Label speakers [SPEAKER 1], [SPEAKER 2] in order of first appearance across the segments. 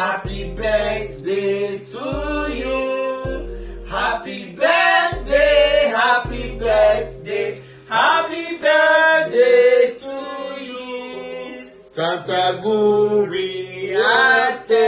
[SPEAKER 1] Happy birthday to you. Happy birthday, happy birthday, happy birthday to you. Tanta Guri ate,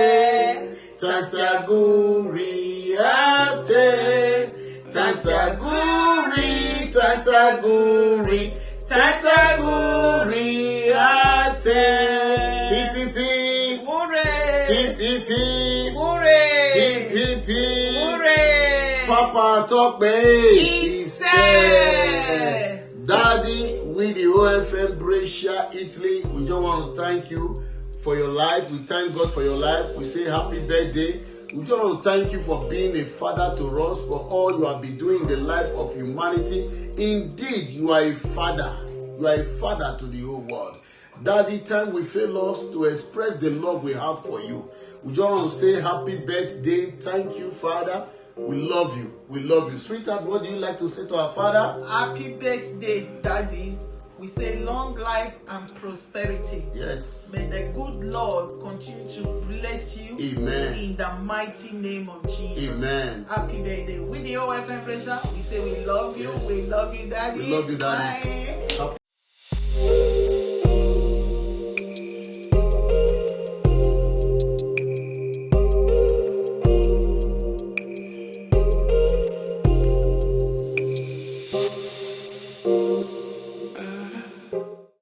[SPEAKER 1] Tanta Guri ate, Tanta Guri, Tanta Guri, Tanta Guri ate. Hip hip hip, hooray! Hip hip hip, hooray! Hip hip hip, hooray! Papa talk he said, Daddy, with the OFM BRESCIA, Italy, we just want to thank you for your life. We thank God for your life. We say happy birthday. We just want to thank you for being a father to us, for all you have been doing in the life of humanity. Indeed, you are a father. You are a father to the whole world. Daddy, time we fail us to express the love we have for you. We just want to say happy birthday. Thank you, Father. We love you. We love you. Sweetheart, what do you like to say to our Father?
[SPEAKER 2] Happy birthday, Daddy. We say long life and prosperity.
[SPEAKER 1] Yes.
[SPEAKER 2] May the good Lord continue to bless you.
[SPEAKER 1] Amen.
[SPEAKER 2] In the mighty name of Jesus.
[SPEAKER 1] Amen.
[SPEAKER 2] Happy birthday. With the OFM BRESCIA, we say we love you.
[SPEAKER 1] Yes.
[SPEAKER 2] We love you, Daddy.
[SPEAKER 1] We love you, Daddy.
[SPEAKER 2] Bye.